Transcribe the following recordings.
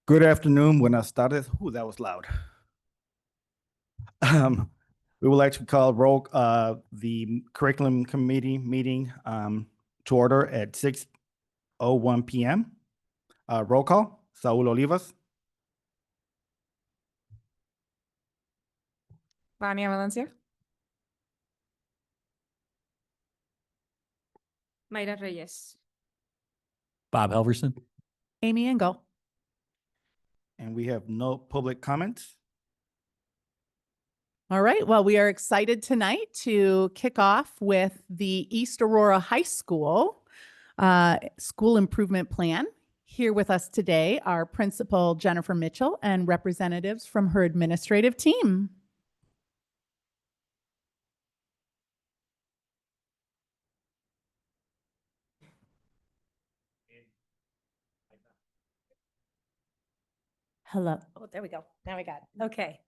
Good afternoon. Buenas tardes. Ooh, that was loud. Um, we would like to call the curriculum committee meeting to order at 6:01 p.m. Roll call. Saul Olivas, Vania Valencia. Mayra Reyes. Bob Helverson. Amy Engel. and we have no public comments. All right. Well, we are excited tonight to kick off with the East Aurora High School School Improvement Plan. Here with us today are Principal Jennifer Mitchell and representatives from her administrative team. Hello. Oh, there we go. Now we got it. Okay.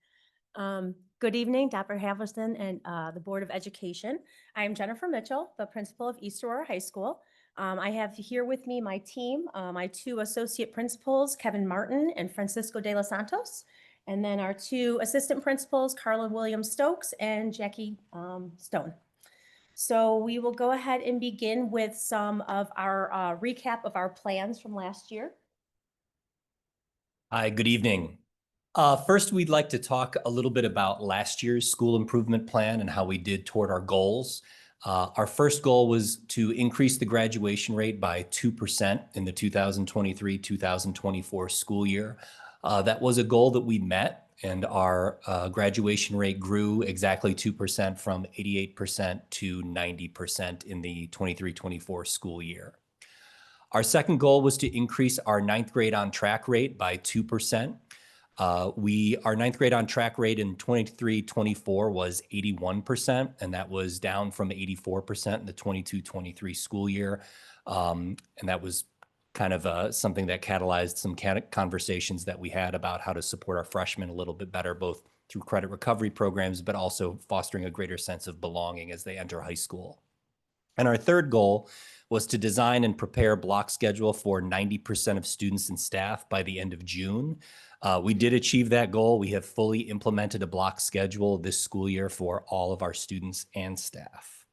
Good evening, Dr. Halverson and the Board of Education. I am Jennifer Mitchell, the principal of East Aurora High School. I have here with me my team, my two associate principals, Kevin Martin and Francisco de los Santos, and then our two assistant principals, Carla Williams Stokes and Jackie Stone. So we will go ahead and begin with some of our recap of our plans from last year. Hi, good evening. First, we'd like to talk a little bit about last year's school improvement plan and how we did toward our goals. Our first goal was to increase the graduation rate by 2% in the 2023-2024 school year. That was a goal that we met, and our graduation rate grew exactly 2% from 88% to 90% in the 23-24 school year. Our second goal was to increase our ninth grade on track rate by 2%. Our ninth grade on track rate in 23-24 was 81%, and that was down from 84% in the 22-23 school year. And that was kind of something that catalyzed some conversations that we had about how to support our freshmen a little bit better, both through credit recovery programs, but also fostering a greater sense of belonging as they enter high school. And our third goal was to design and prepare a block schedule for 90% of students and staff by the end of June. We did achieve that goal. We have fully implemented a block schedule this school year for all of our students and staff.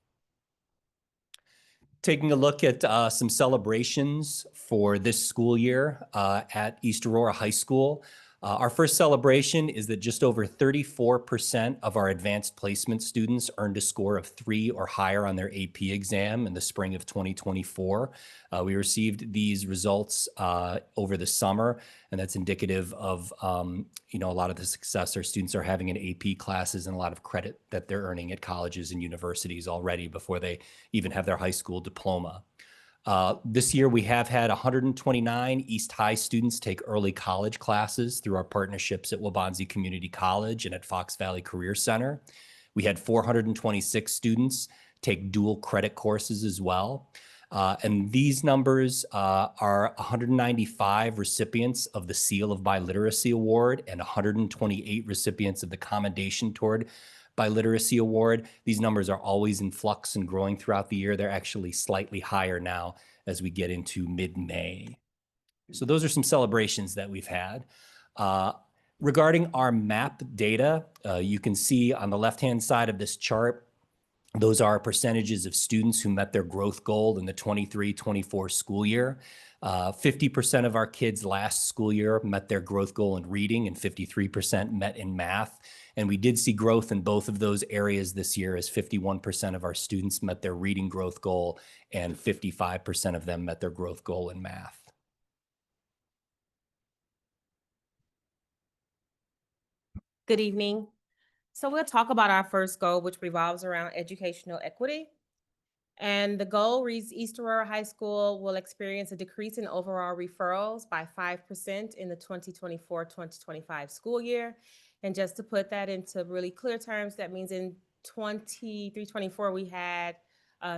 Taking a look at some celebrations for this school year at East Aurora High School. Our first celebration is that just over 34% of our advanced placement students earned a score of 3 or higher on their AP exam in the spring of 2024. We received these results over the summer, and that's indicative of a lot of the success our students are having in AP classes and a lot of credit that they're earning at colleges and universities already before they even have their high school diploma. This year, we have had 129 East High students take early college classes through our partnerships at Waubonsie Community College and at Fox Valley Career Center. We had 426 students take dual credit courses as well. And these numbers are 195 recipients of the Seal of Biliteracy Award and 128 recipients of the Commendation toward Biliteracy Award. These numbers are always in flux and growing throughout the year. They're actually slightly higher now as we get into mid-May. So those are some celebrations that we've had. Regarding our MAP data, you can see on the left-hand side of this chart, those are percentages of students who met their growth goal in the 23-24 school year. 50% of our kids last school year met their growth goal in reading and 53% met in math. And we did see growth in both of those areas this year as 51% of our students met their reading growth goal and 55% of them met their growth goal in math. Good evening. So we'll talk about our first goal, which revolves around educational equity. And the goal reads East Aurora High School will experience a decrease in overall referrals by 5% in the 2024-2025 school year. And just to put that into really clear terms, that means in 23-24, we had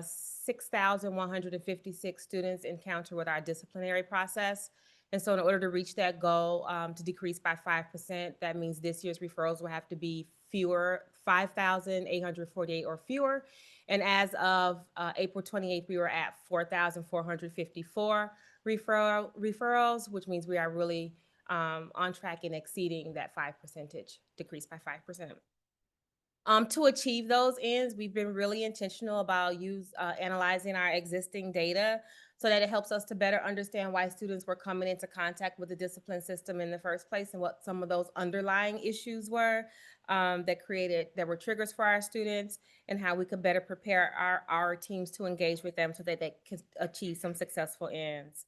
6,156 students encounter with our disciplinary process. And so in order to reach that goal, to decrease by 5%, that means this year's referrals will have to be fewer, 5,848 or fewer. And as of April 28th, we were at 4,454 referrals, which means we are really on track and exceeding that 5% decrease by 5%. To achieve those ends, we've been really intentional about analyzing our existing data so that it helps us to better understand why students were coming into contact with the discipline system in the first place and what some of those underlying issues were that were triggers for our students, and how we could better prepare our teams to engage with them so that they could achieve some successful ends.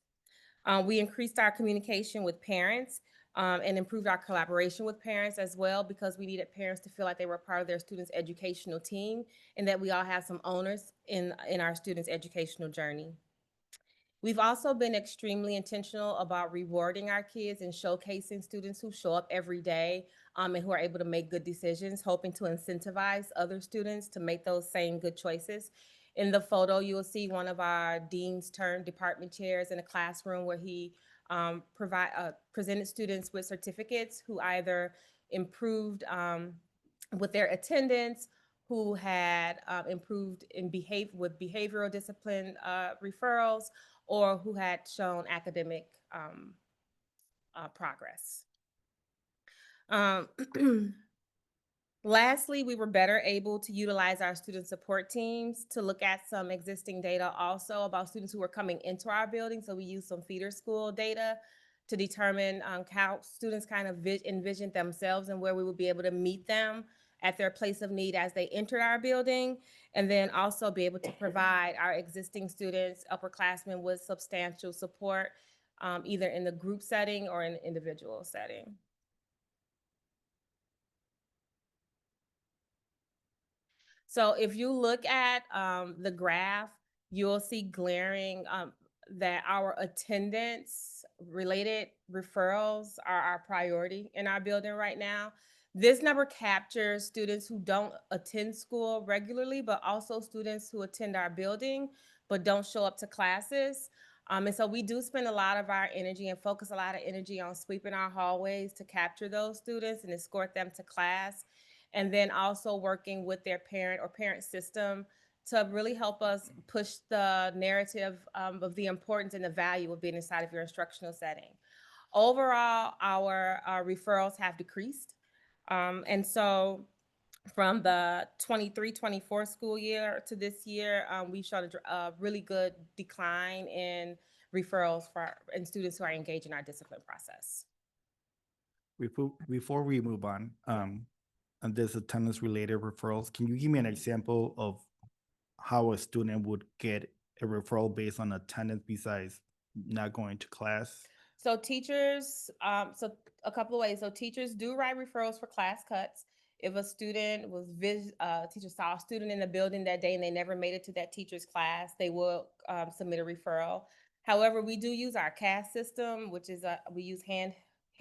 We increased our communication with parents and improved our collaboration with parents as well, because we needed parents to feel like they were part of their students' educational team and that we all have some owners in our students' educational journey. We've also been extremely intentional about rewarding our kids and showcasing students who show up every day and who are able to make good decisions, hoping to incentivize other students to make those same good choices. In the photo, you will see one of our deans turned department chairs in a classroom where he presented students with certificates who either improved with their attendance, who had improved with behavioral discipline referrals, or who had shown academic progress. Lastly, we were better able to utilize our student support teams to look at some existing data also about students who were coming into our building. So we used some feeder school data to determine how students kind of envisioned themselves and where we would be able to meet them at their place of need as they entered our building, and then also be able to provide our existing students, upperclassmen, with substantial support, either in the group setting or in the individual setting. So if you look at the graph, you'll see glaring that our attendance related referrals are our priority in our building right now. This number captures students who don't attend school regularly, but also students who attend our building but don't show up to classes. And so we do spend a lot of our energy and focus a lot of energy on sweeping our hallways to capture those students and escort them to class. And then also working with their parent or parent system to really help us push the narrative of the importance and the value of being inside of your instructional setting. Overall, our referrals have decreased. And so from the 23-24 school year to this year, we showed a really good decline in referrals and students who are engaged in our discipline process. Before we move on, and this attendance related referrals, can you give me an example of how a student would get a referral based on attendance besides not going to class? So teachers, so a couple of ways. So teachers do write referrals for class cuts. If a student teacher saw a student in the building that day and they never made it to that teacher's class, they will submit a referral. However, we do use our CAS system, which is we use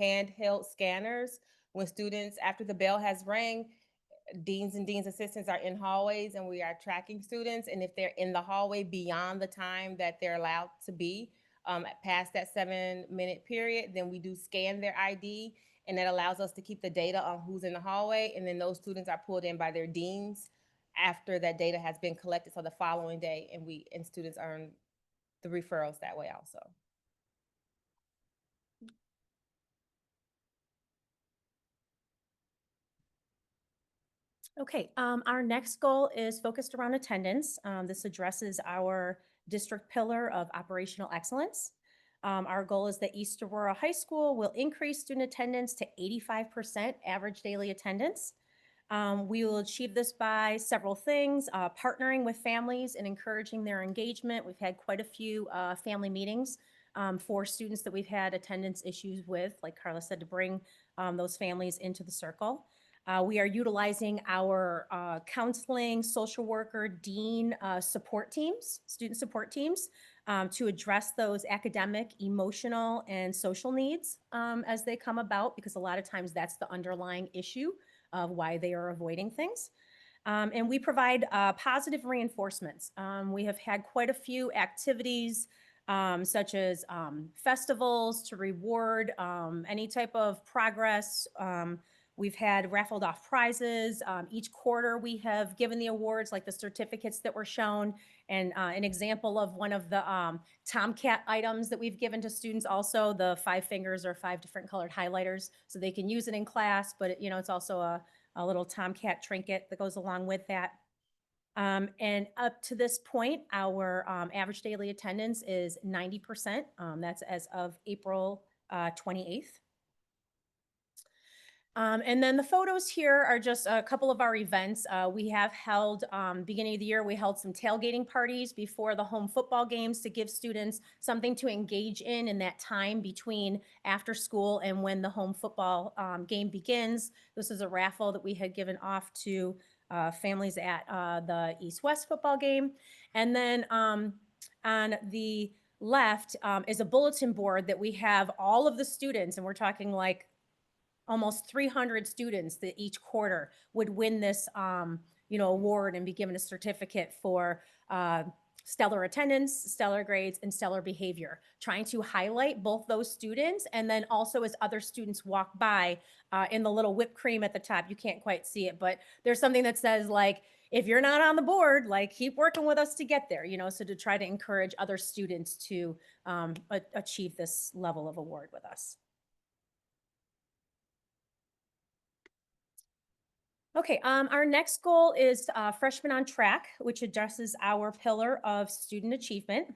handheld scanners. When students, after the bell has rang, deans and dean's assistants are in hallways and we are tracking students. And if they're in the hallway beyond the time that they're allowed to be, past that 7-minute period, then we do scan their ID, and that allows us to keep the data on who's in the hallway. And then those students are pulled in by their deans after that data has been collected. So the following day, and students earn the referrals that way also. Okay, our next goal is focused around attendance. This addresses our district pillar of operational excellence. Our goal is that East Aurora High School will increase student attendance to 85% average daily attendance. We will achieve this by several things, partnering with families and encouraging their engagement. We've had quite a few family meetings for students that we've had attendance issues with, like Carla said, to bring those families into the circle. We are utilizing our counseling, social worker, dean support teams, student support teams, to address those academic, emotional, and social needs as they come about, because a lot of times that's the underlying issue of why they are avoiding things. And we provide positive reinforcements. We have had quite a few activities such as festivals to reward any type of progress We've had raffled off prizes. Each quarter, we have given the awards, like the certificates that were shown. And an example of one of the Tomcat items that we've given to students also, the 5 fingers or 5 different colored highlighters, so they can use it in class, but it's also a little Tomcat trinket that goes along with that. And up to this point, our average daily attendance is 90%. That's as of April 28th. And then the photos here are just a couple of our events. We have held, beginning of the year, we held some tailgating parties before the home football games to give students something to engage in that time between after school and when the home football game begins. This is a raffle that we had given off to families at the East-West football game. And then on the left is a bulletin board that we have all of the students, and we're talking like almost 300 students that each quarter would win this, award and be given a certificate for stellar attendance, stellar grades, and stellar behavior, trying to highlight both those students. And then also as other students walk by in the little whipped cream at the top, you can't quite see it, but there's something that says like, if you're not on the board, like keep working with us to get there, so to try to encourage other students to achieve this level of award with us. Okay, our next goal is Freshmen on Track, which addresses our pillar of student achievement.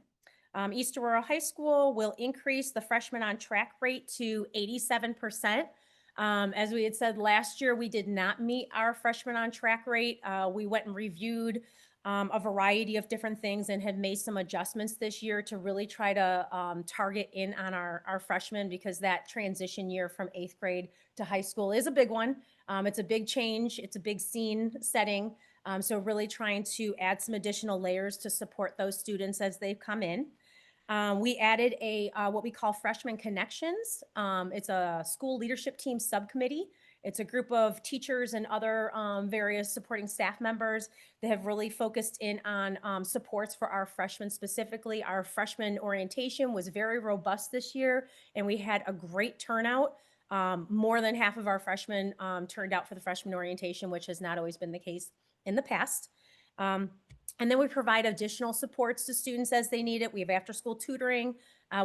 East Aurora High School will increase the Freshmen on Track rate to 87%. As we had said last year, we did not meet our Freshmen on Track rate. We went and reviewed a variety of different things and have made some adjustments this year to really try to target in on our freshmen, because that transition year from 8th grade to high school is a big one. It's a big change. It's a big scene setting. So really trying to add some additional layers to support those students as they come in. We added what we call Freshman Connections. It's a school leadership team subcommittee. It's a group of teachers and other various supporting staff members that have really focused in on supports for our freshmen specifically. Our freshman orientation was very robust this year, and we had a great turnout. More than half of our freshmen turned out for the freshman orientation, which has not always been the case in the past. And then we provide additional supports to students as they need it. We have after-school tutoring.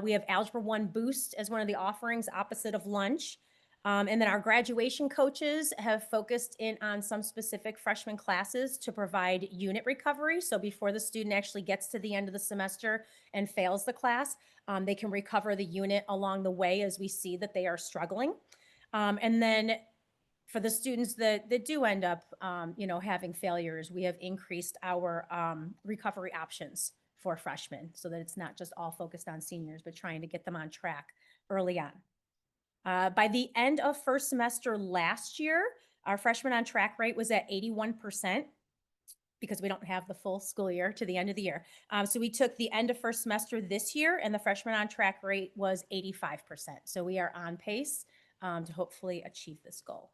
We have Algebra 1 Boost as one of the offerings opposite of lunch. And then our graduation coaches have focused in on some specific freshman classes to provide unit recovery. So before the student actually gets to the end of the semester and fails the class, they can recover the unit along the way as we see that they are struggling. And then for the students that do end up, having failures, we have increased our recovery options for freshmen so that it's not just all focused on seniors, but trying to get them on track early on. By the end of first semester last year, our freshman on track rate was at 81%, because we don't have the full school year to the end of the year. So we took the end of first semester this year, and the freshman on track rate was 85%. So we are on pace to hopefully achieve this goal.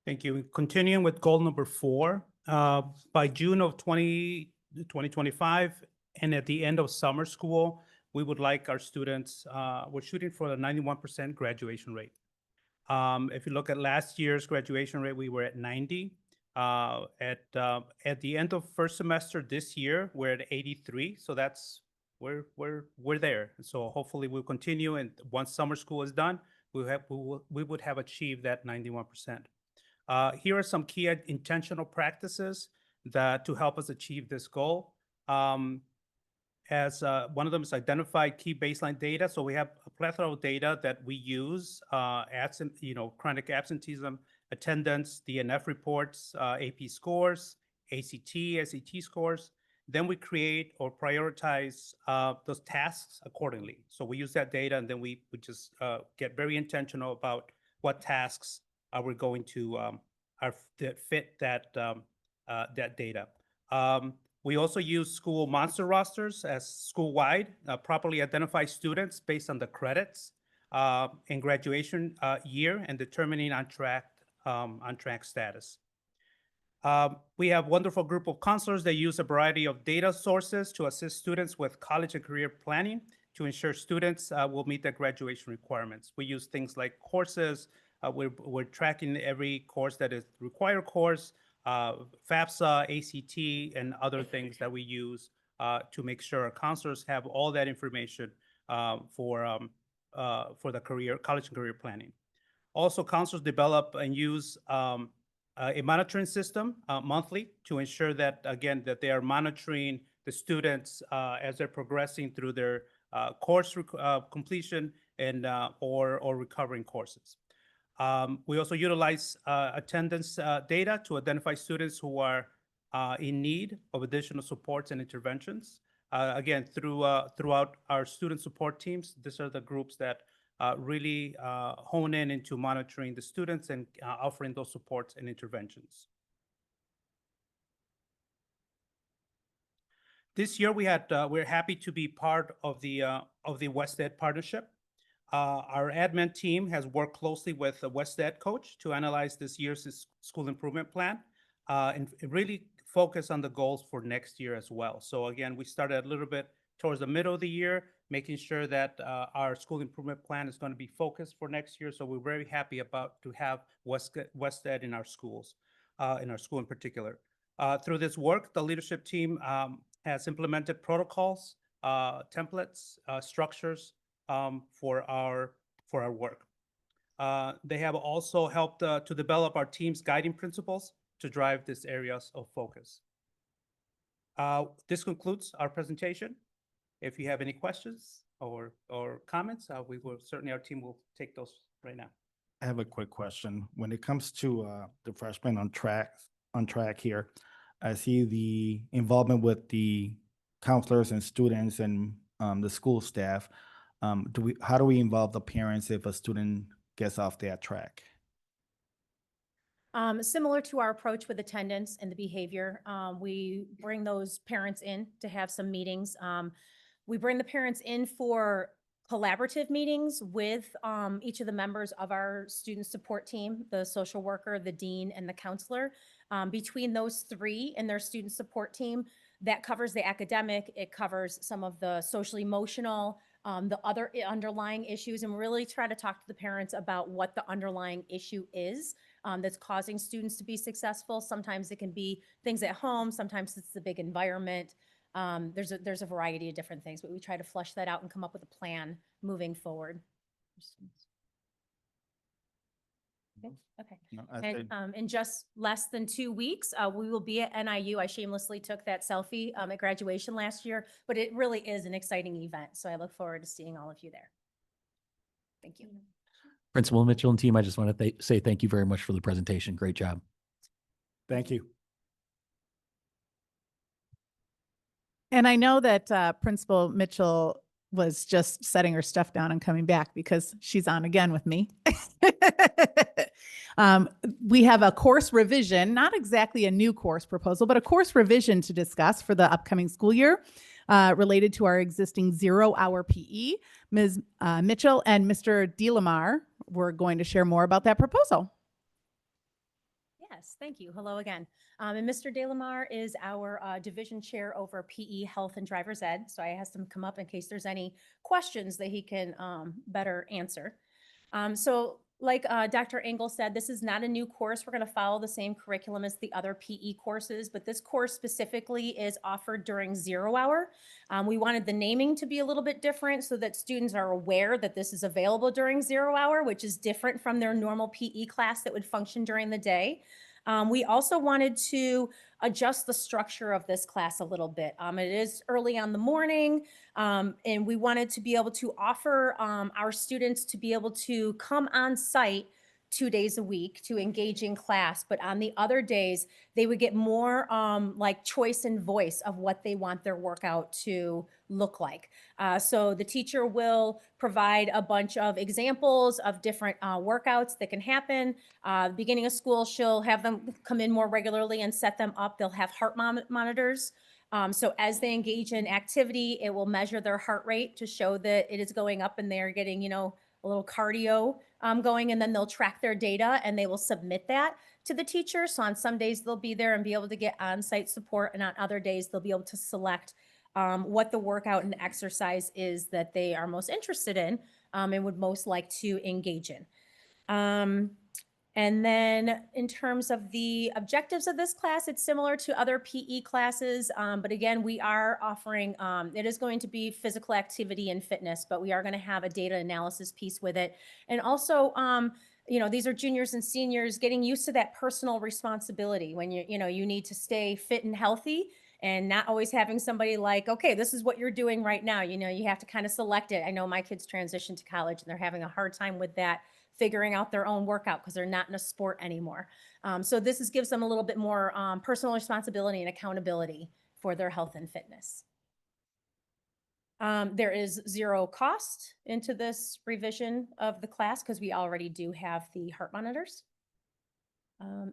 Thank you. Continuing with goal number 4, by June of 2025, and at the end of summer school, we would like our students, we're shooting for the 91% graduation rate. If you look at last year's graduation rate, we were at 90. At the end of first semester this year, we're at 83. So that's we're there. So hopefully we'll continue, and once summer school is done, we would have achieved that 91%. Here are some key intentional practices that to help us achieve this goal. As one of them is identify key baseline data. So we have a plethora of data that we use, chronic absenteeism, attendance, DNF reports, AP scores, ACT, SAT scores. Then we create or prioritize those tasks accordingly. So we use that data, and then we just get very intentional about what tasks we're going to that fit that data. We also use school monster rosters as school-wide, properly identify students based on the credits in graduation year and determining on track status. We have a wonderful group of counselors that use a variety of data sources to assist students with college and career planning. to ensure students will meet their graduation requirements. We use things like courses. We're tracking every course that is required course, FAFSA, ACT, and other things that we use to make sure our counselors have all that information for the college and career planning. Also, counselors develop and use a monitoring system monthly to ensure that, again, that they are monitoring the students as they're progressing through their course completion and or recovering courses. We also utilize attendance data to identify students who are in need of additional supports and interventions. Again, throughout our student support teams, these are the groups that really hone in into monitoring the students and offering those supports and interventions. This year, we're happy to be part of the WestEd partnership. Our admin team has worked closely with the WestEd coach to analyze this year's school improvement plan and really focus on the goals for next year as well. So again, we started a little bit towards the middle of the year, making sure that our school improvement plan is going to be focused for next year. So we're very happy to have WestEd in our schools, in our school in particular. Through this work, the leadership team has implemented protocols, templates, structures for our work. They have also helped to develop our team's guiding principles to drive these areas of focus. This concludes our presentation. If you have any questions or comments, our team will take those right now. I have a quick question. When it comes to the freshmen on track here, I see the involvement with the counselors and students and the school staff. How do we involve the parents if a student gets off that track? Similar to our approach with attendance and the behavior, we bring those parents in to have some meetings. We bring the parents in for collaborative meetings with each of the members of our student support team, the social worker, the dean, and the counselor. Between those three and their student support team, that covers the academic, it covers some of the social emotional, the other underlying issues, and really try to talk to the parents about what the underlying issue is that's causing students to be successful. Sometimes it can be things at home, sometimes it's the big environment. There's a variety of different things, but we try to flush that out and come up with a plan moving forward. Okay. No, And in just less than 2 weeks, we will be at NIU. I shamelessly took that selfie at graduation last year, but it really is an exciting event. So I look forward to seeing all of you there. Thank you. Principal Mitchell and team, I just want to say thank you very much for the presentation. Great job. Thank you. And I know that Principal Mitchell was just setting her stuff down and coming back because she's on again with me. We have a course revision, not exactly a new course proposal, but a course revision to discuss for the upcoming school year related to our existing 0-hour PE. Ms. Mitchell and Mr. DeLamar were going to share more about that proposal. Yes, thank you. Hello again. And Mr. DeLamar is our division chair over PE, health, and driver's ed. So I asked him to come up in case there's any questions that he can better answer. So like Dr. Engel said, this is not a new course. We're going to follow the same curriculum as the other PE courses, but this course specifically is offered during 0-hour. We wanted the naming to be a little bit different so that students are aware that this is available during 0-hour, which is different from their normal PE class that would function during the day. We also wanted to adjust the structure of this class a little bit. It is early on the morning, and we wanted to be able to offer our students to be able to come on site 2 days a week to engage in class, but on the other days, they would get more like choice and voice of what they want their workout to look like. So the teacher will provide a bunch of examples of different workouts that can happen. Beginning of school, she'll have them come in more regularly and set them up. They'll have heart monitors. So as they engage in activity, it will measure their heart rate to show that it is going up and they're getting, you know, a little cardio going, and then they'll track their data and they will submit that to the teacher. So on some days they'll be there and be able to get on-site support, and on other days they'll be able to select what the workout and exercise is that they are most interested in and would most like to engage in. And then in terms of the objectives of this class, it's similar to other PE classes. But again, we are offering, it is going to be physical activity and fitness, but we are going to have a data analysis piece with it. And also, you know, these are juniors and seniors getting used to that personal responsibility when you need to stay fit and healthy and not always having somebody like, okay, this is what you're doing right now. You know, you have to kind of select it. I know my kids transitioned to college and they're having a hard time with that, figuring out their own workout because they're not in a sport anymore. So this gives them a little bit more personal responsibility and accountability for their health and fitness. There is zero cost into this revision of the class because we already do have the heart monitors.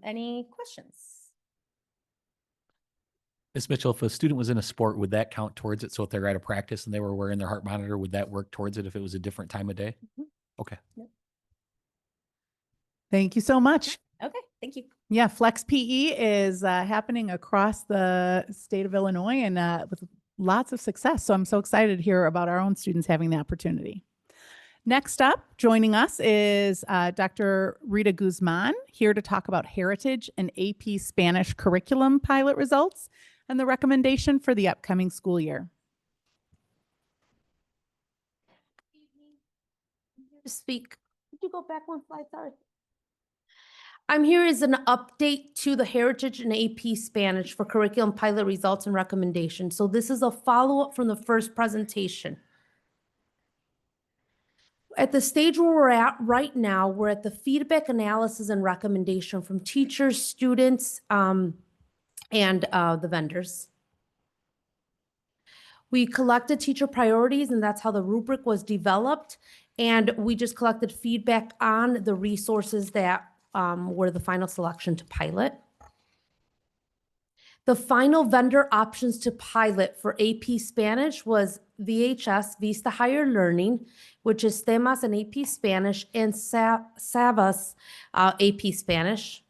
Any questions? Ms. Mitchell, if a student was in a sport, would that count towards it? So if they're at a practice and they were wearing their heart monitor, would that work towards it if it was a different time of day? Mhm. Okay. Thank you so much. Okay, thank you. Yeah, Flex PE is happening across the state of Illinois and with lots of success. So I'm so excited to hear about our own students having the opportunity. Next up, joining us is Dr. Rita Guzman, here to talk about Heritage and AP Spanish curriculum pilot results and the recommendation for the upcoming school year. To speak. Could you go back one slide? Sorry. I'm here as an update to the Heritage and AP Spanish for curriculum pilot results and recommendations. So this is a follow-up from the first presentation. At the stage where we're at right now, we're at the feedback analysis and recommendation from teachers, students, and the vendors. We collected teacher priorities, and that's how the rubric was developed. And we just collected feedback on the resources that were the final selection to pilot. The final vendor options to pilot for AP Spanish was VHS, Vista Higher Learning, which is Temas and AP Spanish, and Savas AP Spanish.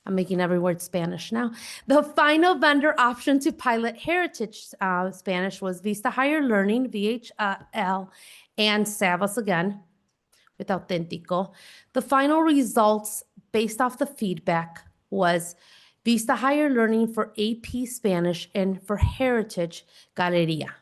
I'm making every word Spanish now. The final vendor option to pilot Heritage Spanish was Vista Higher Learning, VHL, and Savas again, with Auténtico. The final results based off the feedback was Vista Higher Learning for AP Spanish and for Heritage Galeria.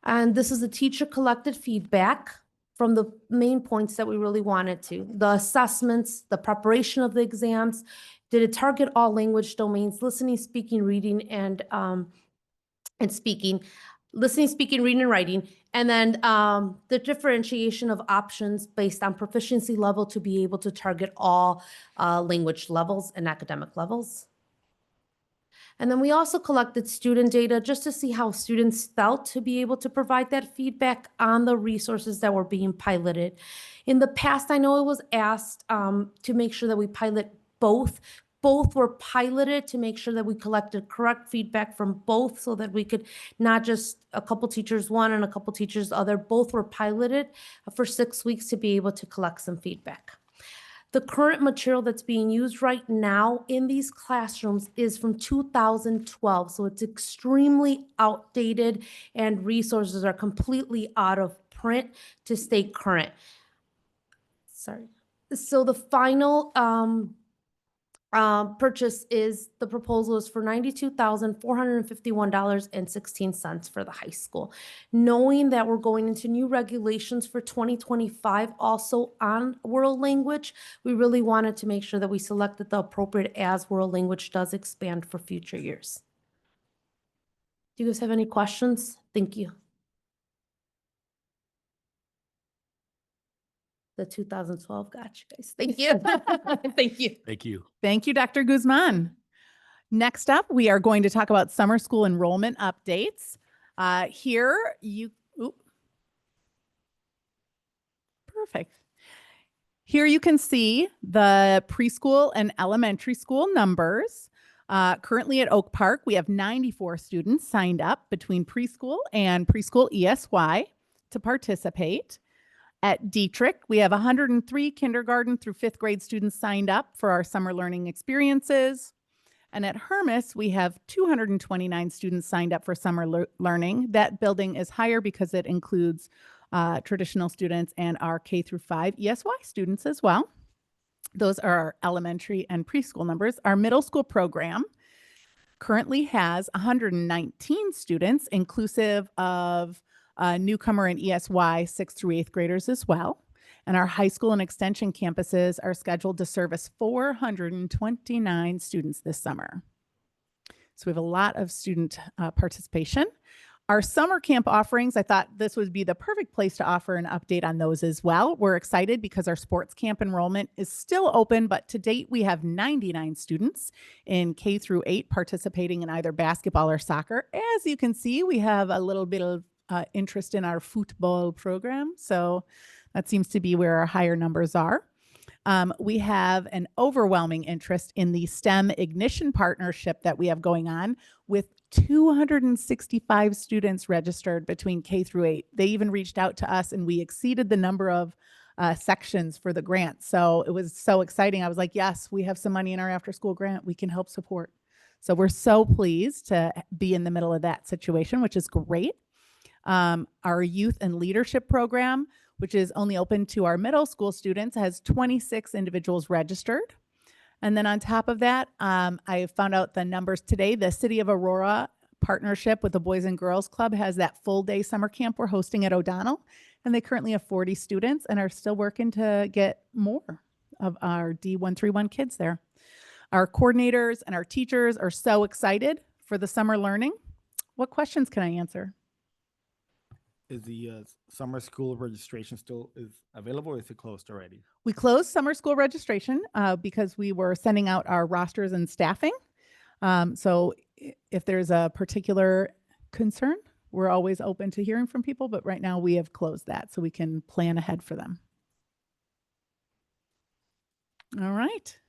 And this is the teacher collected feedback from the main points that we really wanted to. The assessments, the preparation of the exams, did it target all language domains, listening, speaking, reading, and speaking, listening, speaking, reading, and writing, and then the differentiation of options based on proficiency level to be able to target all language levels and academic levels. And then we also collected student data just to see how students felt to be able to provide that feedback on the resources that were being piloted. In the past, I know it was asked to make sure that we pilot both. Both were piloted to make sure that we collected correct feedback from both so that we could not just a couple teachers one and a couple teachers other. Both were piloted for 6 weeks to be able to collect some feedback. The current material that's being used right now in these classrooms is from 2012, so it's extremely outdated and resources are completely out of print to stay current. Sorry. So the final purchase is, the proposal is for $92,451.16 for the high school. Knowing that we're going into new regulations for 2025 also on world language, we really wanted to make sure that we selected the appropriate as world language does expand for future years. Do you guys have any questions? Thank you. The 2012 got you guys. Thank you. Thank you. Thank you. Thank you, Dr. Guzman. Next up, we are going to talk about summer school enrollment updates. Perfect. Here you can see the preschool and elementary school numbers. Currently at Oak Park, we have 94 students signed up between preschool and preschool ESY to participate. At Dietrich, we have 103 kindergarten through 5th grade students signed up for our summer learning experiences. And at Hermes, we have 229 students signed up for summer learning. That building is higher because it includes traditional students and our K through 5 ESY students as well. Those are our elementary and preschool numbers. Our middle school program currently has 119 students, inclusive of newcomer and ESY 6th through 8th graders as well. And our high school and extension campuses are scheduled to service 429 students this summer. So we have a lot of student participation. Our summer camp offerings, I thought this would be the perfect place to offer an update on those as well. We're excited because our sports camp enrollment is still open, but to date we have 99 students in K through 8 participating in either basketball or soccer. As you can see, we have a little bit of interest in our football program. So that seems to be where our higher numbers are. We have an overwhelming interest in the STEM Ignition partnership that we have going on with 265 students registered between K through 8. They even reached out to us and we exceeded the number of sections for the grant. So it was so exciting. I was like, yes, we have some money in our after school grant. We can help support. So we're so pleased to be in the middle of that situation, which is great. Our youth and leadership program, which is only open to our middle school students, has 26 individuals registered. And then on top of that, I found out the numbers today. The City of Aurora partnership with the Boys and Girls Club has that full day summer camp we're hosting at O'Donnell. And they currently have 40 students and are still working to get more of our D131 kids there. Our coordinators and our teachers are so excited for the summer learning. What questions can I answer? Is the summer school registration still is available, or is it closed already? We closed summer school registration because we were sending out our rosters and staffing. So if there's a particular concern, we're always open to hearing from people, but right now we have closed that so we can plan ahead for them. All right.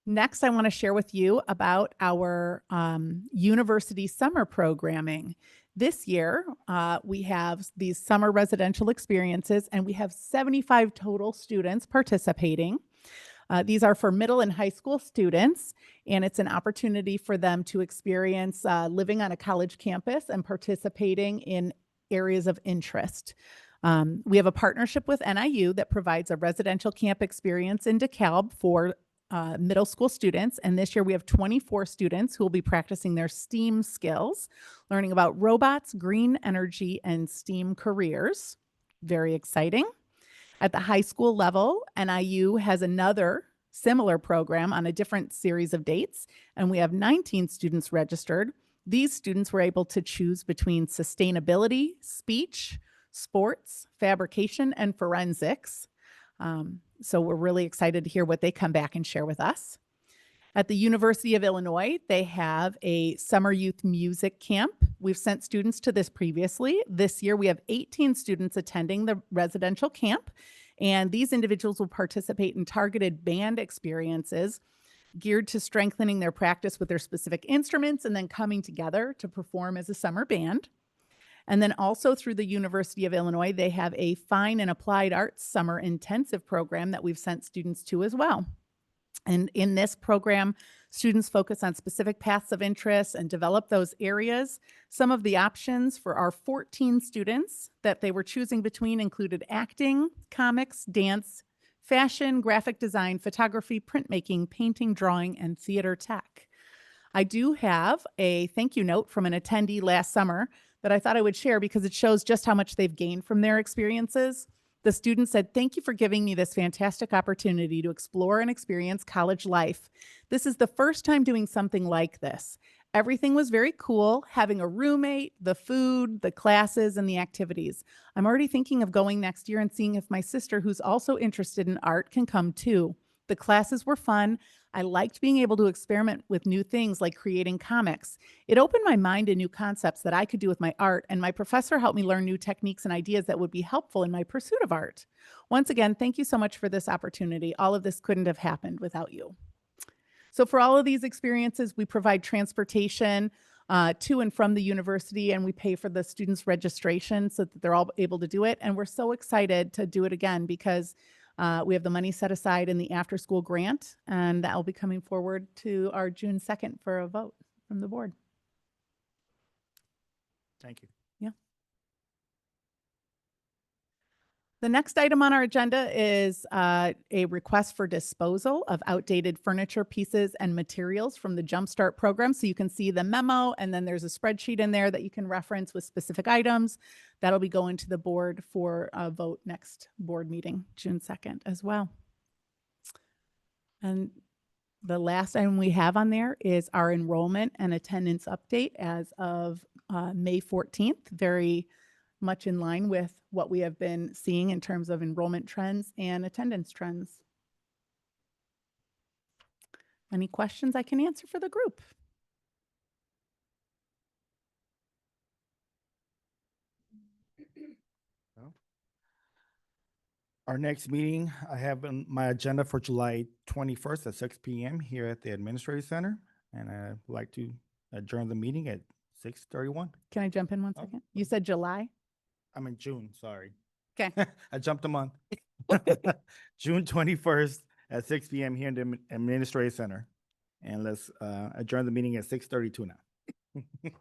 Next, I want to share with you about our university summer programming. This year, we have these summer residential experiences, and we have 75 total students participating. These are for middle and high school students, and it's an opportunity for them to experience living on a college campus and participating in areas of interest. We have a partnership with NIU that provides a residential camp experience in DeKalb for middle school students. And this year we have 24 students who will be practicing their STEAM skills, learning about robots, green energy, and STEAM careers. Very exciting. At the high school level, NIU has another similar program on a different series of dates, and we have 19 students registered. These students were able to choose between sustainability, speech, sports, fabrication, and forensics. So we're really excited to hear what they come back and share with us. At the University of Illinois, they have a summer youth music camp. We've sent students to this previously. This year, we have 18 students attending the residential camp, and these individuals will participate in targeted band experiences geared to strengthening their practice with their specific instruments and then coming together to perform as a summer band. And then also through the University of Illinois, they have a fine and applied arts summer intensive program that we've sent students to as well. And in this program, students focus on specific paths of interest and develop those areas. Some of the options for our 14 students that they were choosing between included acting, comics, dance, fashion, graphic design, photography, printmaking, painting, drawing, and theater tech. I do have a thank you note from an attendee last summer that I thought I would share because it shows just how much they've gained from their experiences. The student said, "Thank you for giving me this fantastic opportunity to explore and experience college life. This is the first time doing something like this. Everything was very cool, having a roommate, the food, the classes, and the activities. I'm already thinking of going next year and seeing if my sister, who's also interested in art, can come too. The classes were fun. I liked being able to experiment with new things like creating comics. It opened my mind to new concepts that I could do with my art, and my professor helped me learn new techniques and ideas that would be helpful in my pursuit of art. Once again, thank you so much for this opportunity. All of this couldn't have happened without you." So for all of these experiences, we provide transportation to and from the university, and we pay for the students' registration so that they're all able to do it. And we're so excited to do it again because We have the money set aside in the after-school grant, and that will be coming forward to our June 2nd for a vote from the board. Thank you. The next item on our agenda is a request for disposal of outdated furniture pieces and materials from the Jumpstart program. So you can see the memo, and then there's a spreadsheet in there that you can reference with specific items. That'll be going to the board for a vote next board meeting, June 2nd as well. And the last item we have on there is our enrollment and attendance update as of May 14th. Very much in line with what we have been seeing in terms of enrollment trends and attendance trends. Any questions I can answer for the group? Our next meeting, I have on my agenda for July 21st at 6 p.m. here at the Administrative Center. And I'd like to adjourn the meeting at 6:31. Can I jump in one Oh, second? You said July? I'm in June, sorry. 'Kay. I jumped a month. June 21st at 6 p.m. here in the Administrative Center. And let's adjourn the meeting at 6:32 now.